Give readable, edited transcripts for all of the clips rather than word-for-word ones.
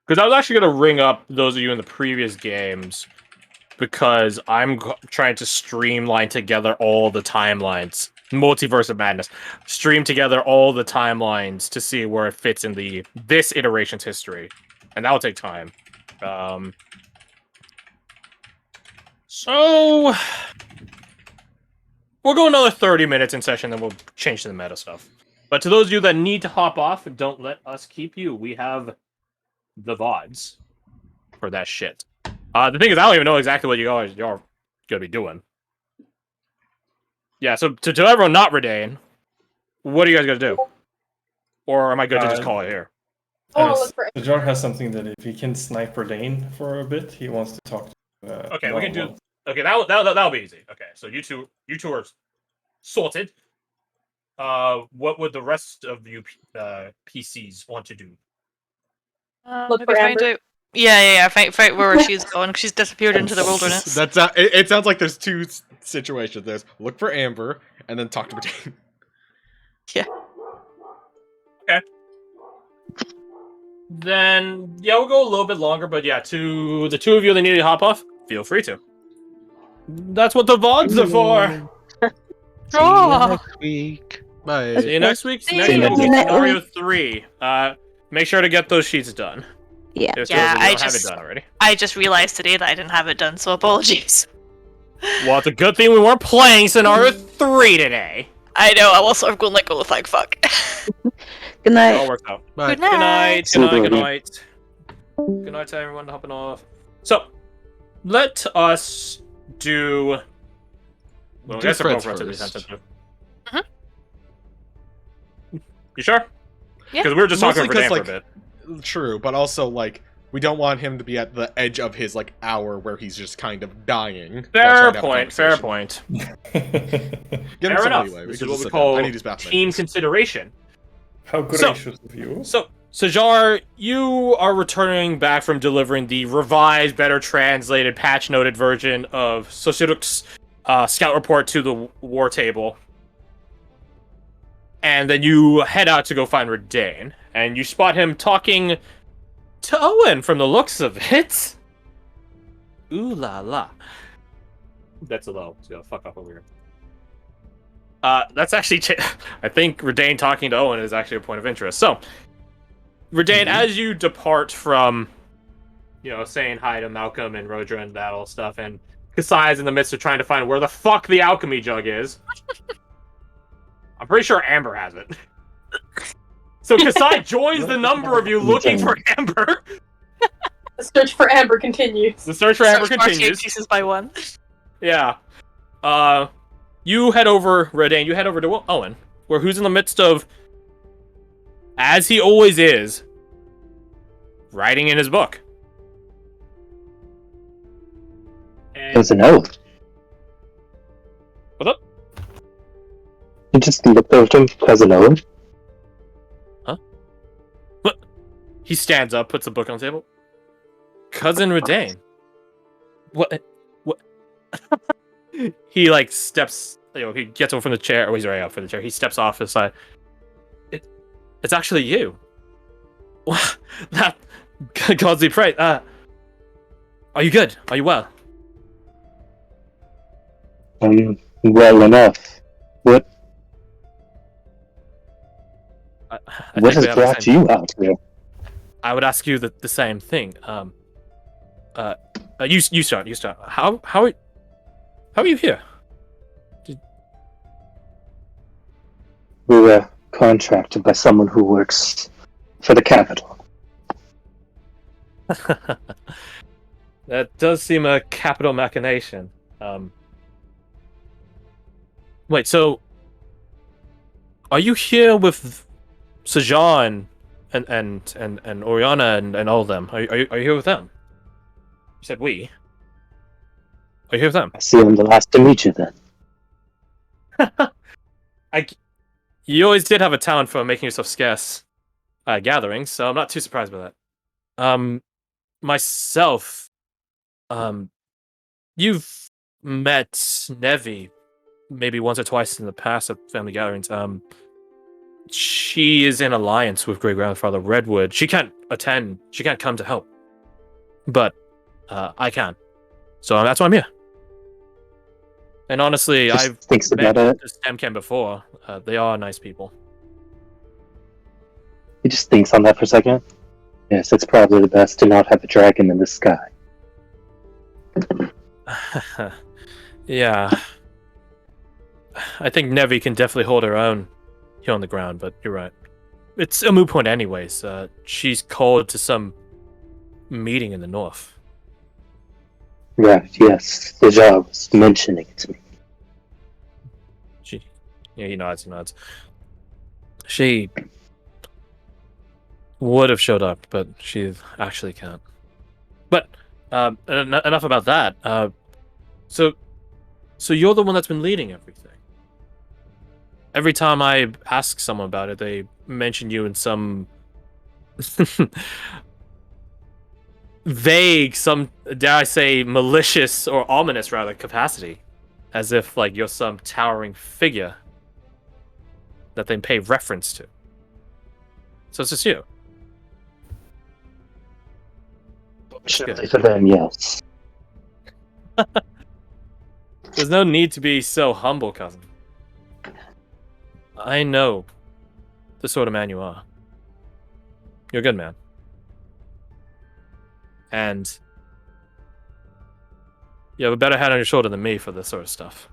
Because I was actually going to ring up those of you in the previous games, because I'm trying to streamline together all the timelines. Multiverse of Madness. Stream together all the timelines to see where it fits in this iteration's history. And that will take time. So... we'll go another 30 minutes in session, then we'll change to the meta stuff. But to those of you that need to hop off, don't let us keep you. We have the VODs for that shit. The thing is, I don't even know exactly what y'all are gonna be doing. Yeah, so to everyone not Redain, what are you guys gonna do? Or am I good to just call it here? Jar has something that if he can snipe Redain for a bit, he wants to talk to. Okay, we can do. Okay, that'll be easy. Okay, so you two are sorted. What would the rest of you PCs want to do? Look for Amber. Yeah. Fight where she's going. She's disappeared into the wilderness. That's it sounds like there's two situations. There's look for Amber and then talk to Redain. Yeah. Okay. Then we'll go a little bit longer, but to the two of you that need to hop off, feel free to. That's what the VODs are for. See you next week. Bye. See you next week. Next week will be scenario 3. Make sure to get those sheets done. Yeah. I don't have it done already. I just realized today that I didn't have it done, so apologies. Well, it's a good thing we weren't playing scenario 3 today. I know. I was sort of going like, oh, thank fuck. Good night. It all worked out. Bye. Good night. Good night. Good night to everyone hopping off. So, let us do. Well, I guess we're both relatively sensitive. You sure? Yeah. Because we were just talking Mostly for Dan for a bit. True, but also we don't want him to be at the edge of his hour where he's just kind of dying. Fair point. Get him Fair some enough. leeway. This We is can what just we sit call down. I need his bathroom. team consideration. How gracious of you. So, Sajar, you are returning back from delivering the revised, better translated, patch-noted version of Sosuruk's scout report to the war table. And then you head out to go find Redain. And you spot him talking to Owen from the looks of it. Ooh la la. That's a low. So fuck off over here. That's actually... I think Redain talking to Owen is actually a point of interest. So, Redain, as you depart from, saying hi to Malcolm and Rodra and that all stuff, and Kasai's in the midst of trying to find where the fuck the alchemy jug is. I'm pretty sure Amber has it. So Kasai joins the number of you looking for Amber. The search for Amber continues. The search for Amber continues. Pieces by one. Yeah. You head over, Redain, you head over to Owen, who's in the midst of, as he always is, writing in his book. There's an oath. What up? You just looked over to him, Cousin Owen? Huh? What? He stands up, puts the book on the table. Cousin Redain. What? He steps. He gets over from the chair. Oh, he's right up for the chair. He steps off his side. It's actually you. That God's be praised. Are you good? Are you well? Well enough. What? What has brought you out here? I would ask you the same thing. You start. How are you here? We were contracted by someone who works for the capital. That does seem a capital machination. Wait, so are you here with Sajan and Oriana and all of them? Are you here with them? You said we. Are you here with them? I see I'm the last to meet you then. You always did have a talent for making yourself scarce at gatherings, so I'm not too surprised by that. Myself, you've met Nevi maybe once or twice in the past at family gatherings. she is in alliance with great grandfather Redwood. She can't attend. She can't come to help. But I can. So that's why I'm here. And honestly, Just I've thinks met about it. the STEM camp before. They are nice people. He just thinks on that for a second. Yes, it's probably the best to not have a dragon in the sky. Yeah. I think Nevi can definitely hold her own here on the ground, but you're right. It's a moot point anyways. She's called to some meeting in the north. Right, yes. The job was mentioning it to me. Yeah, he nods, She would have showed up, but she actually can't. But enough about that. So you're the one that's been leading everything. Every time I ask someone about it, they mention you in some vague, some, dare I say, malicious or ominous, rather, capacity. As if, like, you're some towering figure that they pay reference to. So it's just you. Surely for them, yes. There's no need to be so humble, cousin. I know the sort of man you are. You're a good man. And you have a better head on your shoulder than me for this sort of stuff.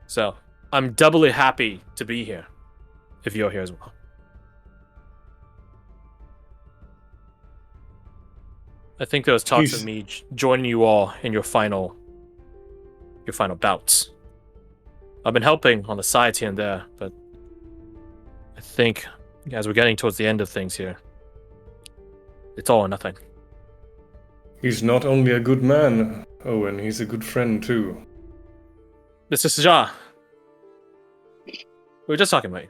So, I'm doubly happy to be here, if you're here as well. I think there was talks of me joining you all in your final bouts. I've been helping on the sides here and there, but I think as we're getting towards the end of things here, it's all or nothing. He's not only a good man, Owen, he's a good friend too. Mr. Sajar, we were just talking about you.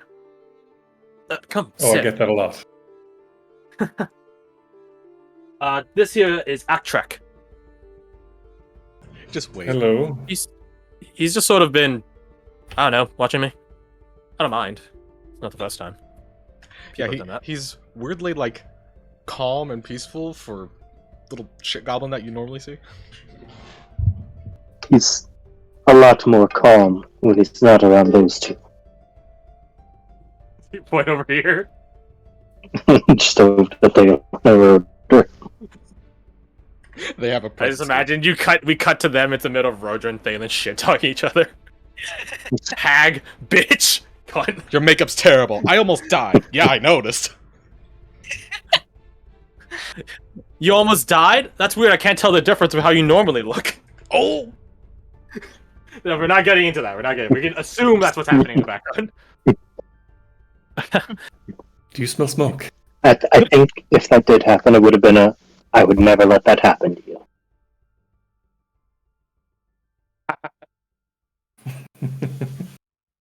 Come, Oh, sit. I get that a lot. This here is Aktrek. Just wait. Hello. He's just sort of been, I don't know, watching me. I don't mind. It's not the first time. Yeah, People have done that. he's weirdly, like, calm and peaceful for little shit goblin that you normally see. He's a lot more calm when he's not around those two. You point over here. Just over that they are. They have a I just presence. imagined we cut to them. It's the middle of Rodra thing, and then shit talking each other. Hag, bitch. God. Your makeup's terrible. I almost died. Yeah, I noticed. You almost died? That's weird. I can't tell the difference of how you normally look. Oh! No, we're not getting into that. We can assume that's what's happening in the background. Do you smell smoke? I think if that did happen, it would have been I would never let that happen to you.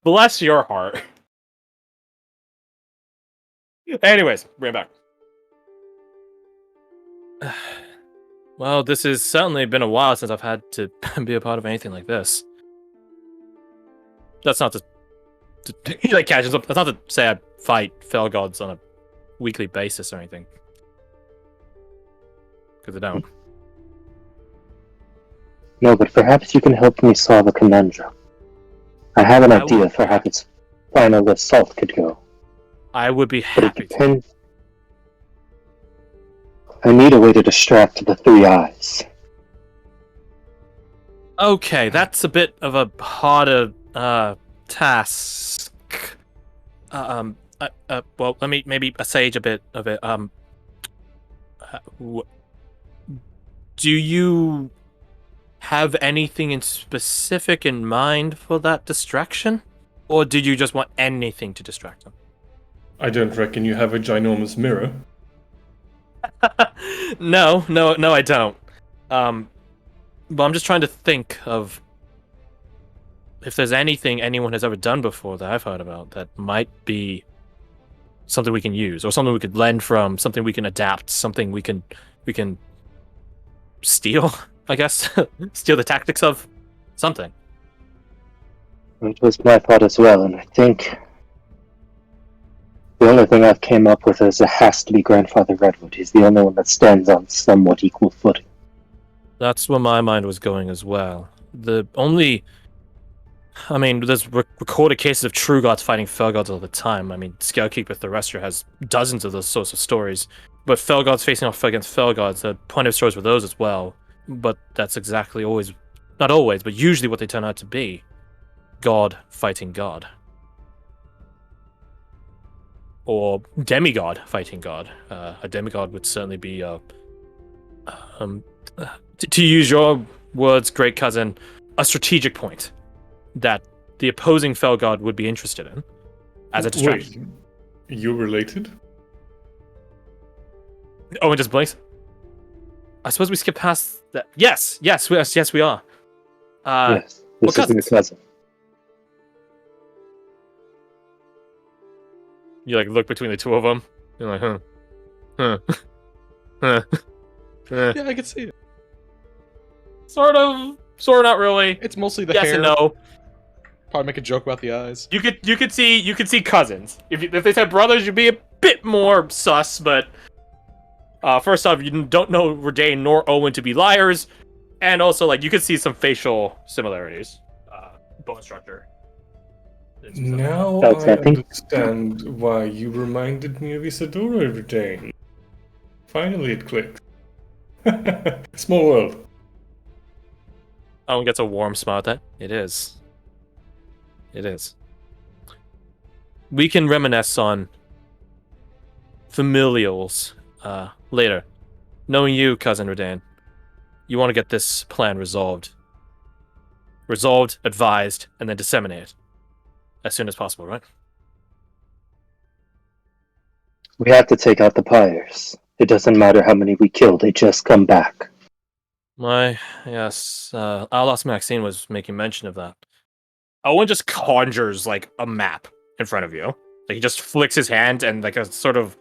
Bless your heart. Anyways, bring it back. Well, this has certainly been a while since I've had to be a part of anything like this. That's not to he like catches up. That's not to say I fight fell gods on a weekly basis or anything. Because I don't. No, but perhaps you can help me solve a conundrum. I have an idea for how this final assault could go. I would be But it happy to. depends. I need a way to distract the three eyes. Okay, that's a bit of a harder task. Well, let me maybe assuage a bit of it. Do you have anything in specific in mind for that distraction? Or did you just want anything to distract them? I don't reckon you have a ginormous mirror. No, I don't. But I'm just trying to think of if there's anything anyone has ever done before that I've heard about that might be something we can use, or something we could lend from, something we can adapt, something we can steal, I guess. Steal the tactics of something. It was my thought as well, and I think the only thing I've came up with is it has to be Grandfather Redwood. He's the only one that stands on somewhat equal footing. That's where my mind was going as well. The only... I mean, there's recorded cases of true gods fighting fell gods all the time. I mean, Scoutkeeper Thresher has dozens of those sorts of stories. But fell gods facing off against fell gods, there are plenty of stories with those as well. But that's exactly always... Not always, but usually what they turn out to be. God fighting God. Or demigod fighting God. A demigod would certainly be, to use your words, great cousin, a strategic point that the opposing fell god would be interested in as a distraction. Wait, you related? Owen just blinks. I suppose we skip past that. Yes, we are. Yes, this is your cousin. You like look between the two of them. You're like, huh. Yeah, I can see it. Sort of not really. It's mostly the Yes hair. and no. Probably make a joke about the eyes. You could see cousins. If they said brothers, you'd be a bit more sus. But first off, you don't know Redain nor Owen to be liars, and also like you could see some facial similarities, bone structure. Now I understand why you reminded me of Isadora every day. Finally, it clicked. Small world. Owen gets a warm smile at that. It is. We can reminisce on familials later. Knowing you, Cousin Redain, you want to get this plan resolved. Advised, and then disseminated. As soon as possible, right? We have to take out the pyres. It doesn't matter how many we kill, they just come back. Yes. Alas Maxine was making mention of that. Owen just conjures, like, a map in front of you. Like, he just flicks his hand and, like, a sort of...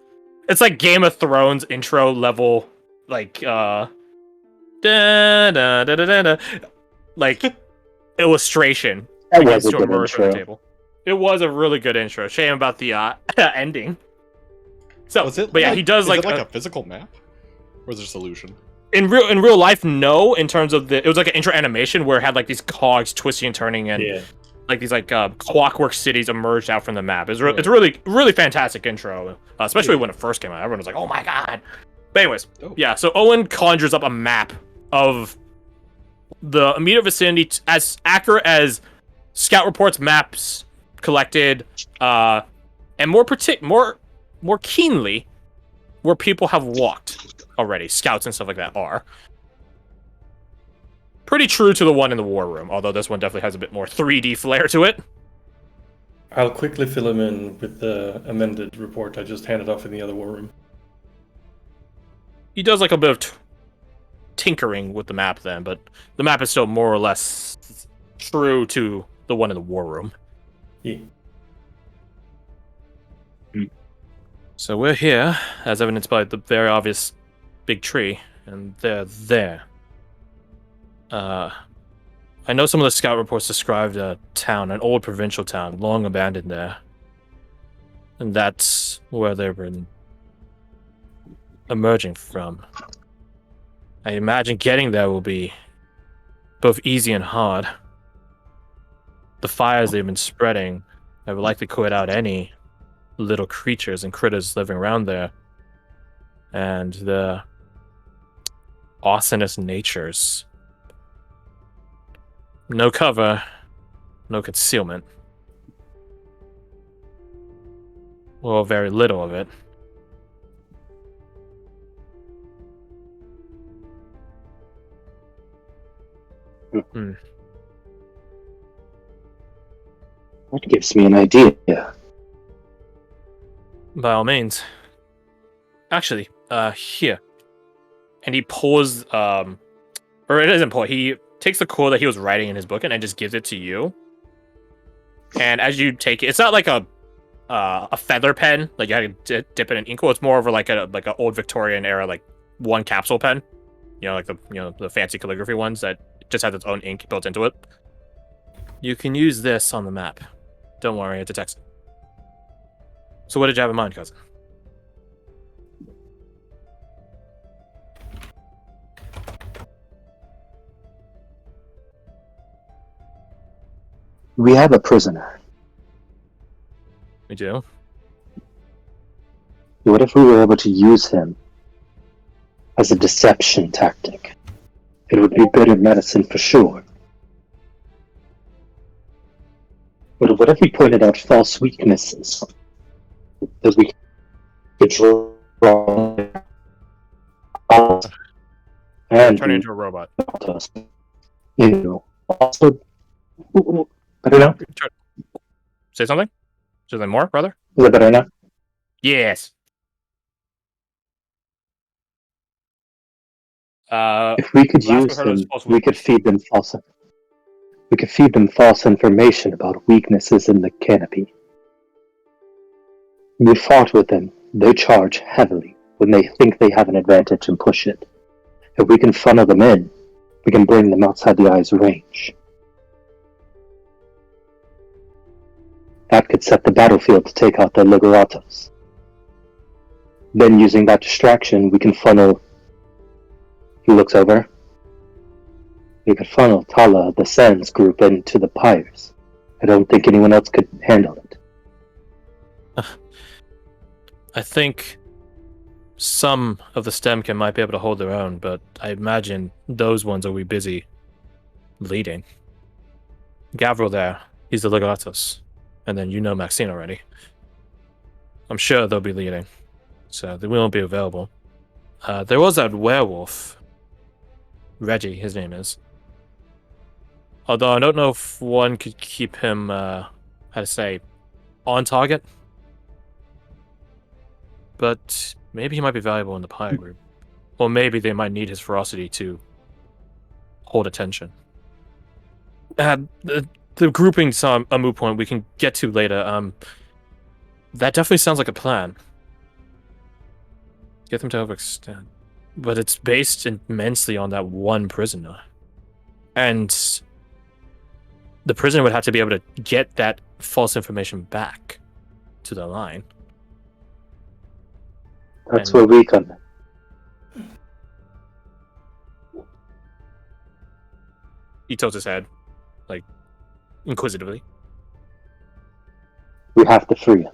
It's like Game of Thrones intro level, like, like, illustration. That was a good intro. Table. It was a really good intro. Shame about the ending. So, was it? But yeah, he does is like it like a physical map, or is there a solution? In real life, no. In terms of it was like an intro animation where it had like these cogs twisting and turning, and like these like clockwork cities emerged out from the map. It's a really fantastic intro, especially when it first came out. Everyone was like, "Oh my god!" But anyways, yeah. So Owen conjures up a map of the immediate vicinity, as accurate as scout reports, maps collected, and more keenly where people have walked already. Scouts and stuff like that are pretty true to the one in the war room, although this one definitely has a bit more 3D flair to it. I'll quickly fill him in with the amended report I just handed off in the other war room. He does like a bit of tinkering with the map then, but the map is still more or less true to the one in the war room. Yeah. So we're here, as evidenced by the very obvious big tree, and they're there. I know some of the scout reports described a town, an old provincial town, long abandoned there. And that's where they've been emerging from. I imagine getting there will be both easy and hard. The fires they've been spreading have likely cleared out any little creatures and critters living around there. And the arsonist natures. No cover, no concealment. Well, very little of it. That gives me an idea. By all means. Actually, here. And he pulls, or it isn't pull, he takes the core that he was writing in his book and just gives it to you. And as you take it, it's not like a feather pen, like you had to dip it in ink. It's more of like an old Victorian era, like one capsule pen. You know, like the fancy calligraphy ones that just has its own ink built into it. You can use this on the map. Don't worry, it detects it. So what did you have in mind, cousin? We have a prisoner. We do? What if we were able to use him as a deception tactic? It would be bitter medicine for sure. But what if we pointed out false weaknesses that we could draw and Turn into a robot. Also, I don't know. Say something? Something more, brother? Is that better now? Yes. If we could last we use heard was them, false we could feed them false. We could feed them false information about weaknesses in the canopy. We fought with them. They charge heavily when they think they have an advantage and push it. If we can funnel them in, we can bring them outside the eye's range. That could set the battlefield to take out the Ligeratos. Then using that distraction, we can funnel... He looks over. We could funnel Tala, the Sands group, into the pyres. I don't think anyone else could handle it. I think some of the Stemkin might be able to hold their own, but I imagine those ones will be busy leading. Gavril there, he's the Legatus. And then you know Maxine already. I'm sure they'll be leading. So they won't be available. There was that werewolf. Reggie, his name is. Although I don't know if one could keep him, how to say, on target. But maybe he might be valuable in the Pyre group. Or maybe they might need his ferocity to hold attention. The grouping's a moot point we can get to later. That definitely sounds like a plan. Get them to overextend. But it's based immensely on that one prisoner. And the prisoner would have to be able to get that false information back to the line. That's where we come in. He tilts his head, like, inquisitively. We have to free him.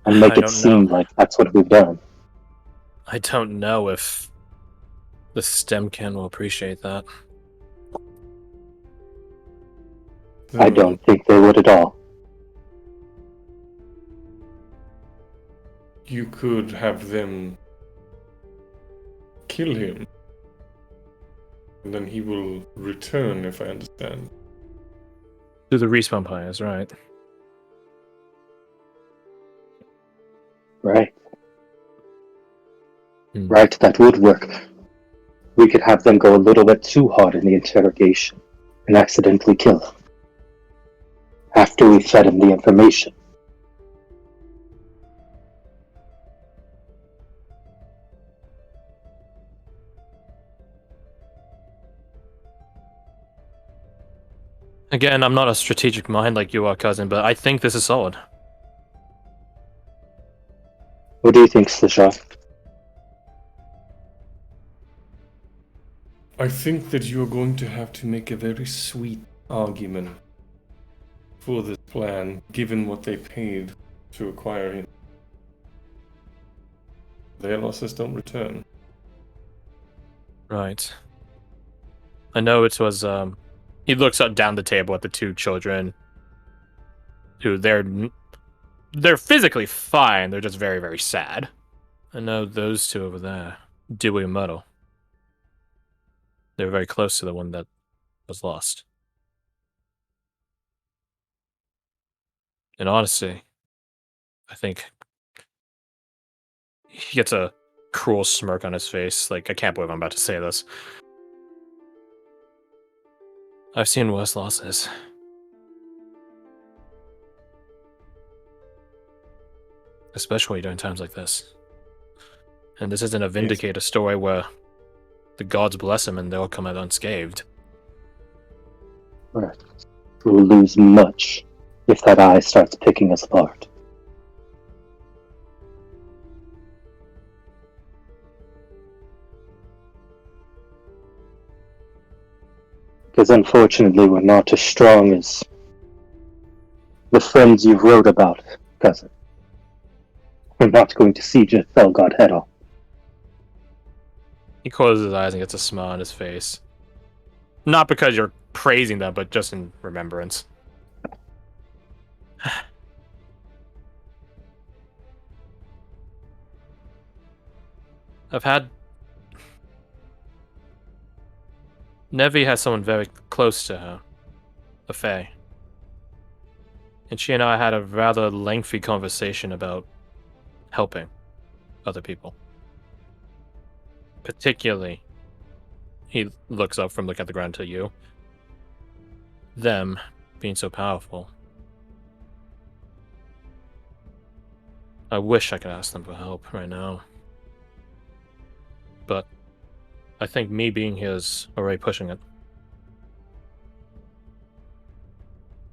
And make it seem like that's what we've done. I don't know if the Stemkin will appreciate that. I don't think they would at all. You could have them kill him. And then he will return, if I understand. To the respawn pyres, right? Right. Right, that would work. We could have them go a little bit too hard in the interrogation and accidentally kill him. After we fed him the information. Again, I'm not a strategic mind like you are, cousin, but I think this is solid. What do you think, Slisha? I think that you're going to have to make a very sweet argument for this plan, given what they paid to acquire him. Their losses don't return. Right. I know it was, he looks up down the table at the two children, who they're physically fine, they're just very, very sad. I know those two over there, Dewey and Myrtle. They were very close to the one that was lost. In honesty, I think he gets a cruel smirk on his face, like, I can't believe I'm about to say this. I've seen worse losses. Especially during times like this. And this isn't a Vindicator story where the gods bless him and they'll come out unscathed. Right. We'll lose much if that eye starts picking us apart. Because unfortunately we're not as strong as the friends you wrote about, cousin. We're not going to siege Felgod head on. He closes his eyes and gets a smile on his face. Not because you're praising them, but just in remembrance. I've had... Nevi has someone very close to her. A Fae. And she and I had a rather lengthy conversation about helping other people. Particularly, he looks up from looking at the ground to you. Them being so powerful. I wish I could ask them for help right now. But I think me being here is already pushing it.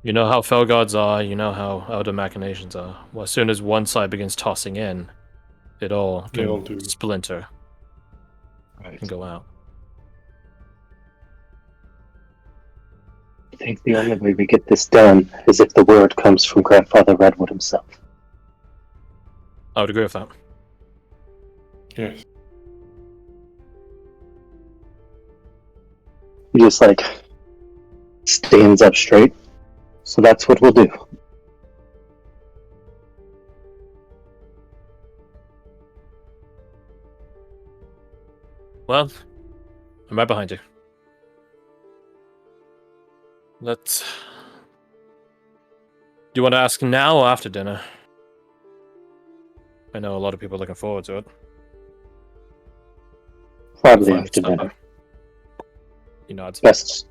You know how Felgods are, you know how Elder Machinations are. Well, as soon as one side begins tossing in, it all can splinter and go out. I think the only way we get this done is if the word comes from Grandfather Redwood himself. I would agree with that. Yes. He just, stands up straight. So that's what we'll do. Well, I'm right behind you. Let's... Do you want to ask now or after dinner? I know a lot of people are looking forward to it. Probably after dinner. You know, it's best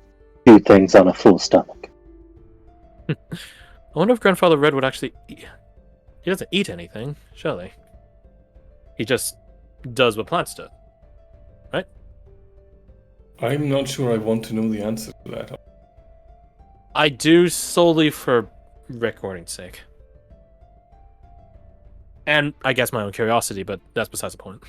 do things on a full stomach. I wonder if Grandfather Red would actually eat. He doesn't eat anything, surely. He just does what plants do, right? I'm not sure I want to know the answer to that. I do solely for recording's sake. And I guess my own curiosity, but that's besides the point.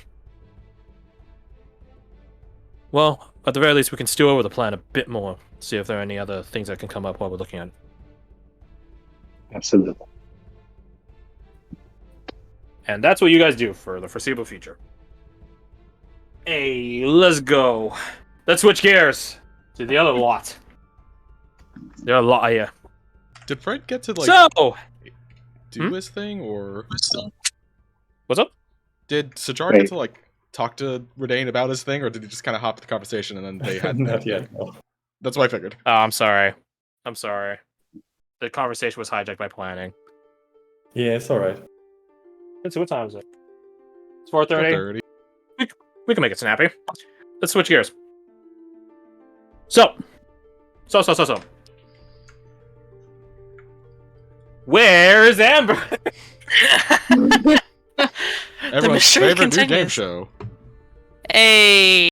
Well, at the very least, we can stew over the plan a bit more, see if there are any other things that can come up while we're looking at it. Absolutely. And that's what you guys do for the foreseeable future. Hey, let's go. Let's switch gears to the other lot. There are a lot here. Did Fred get to, do his thing, or... What's up? Did Sajar get to, talk to Redane about his thing, or did he just kind of hop the conversation and then they had... Not yet, no. That's what I figured. Oh, I'm sorry. I'm sorry. The conversation was hijacked by planning. Yeah, it's alright. Let's see, what time is it? It's 4:30. 4:30. We can make it snappy. Let's switch gears. So. Where's Amber? The Everyone's mystery favorite new game continues. show. Hey.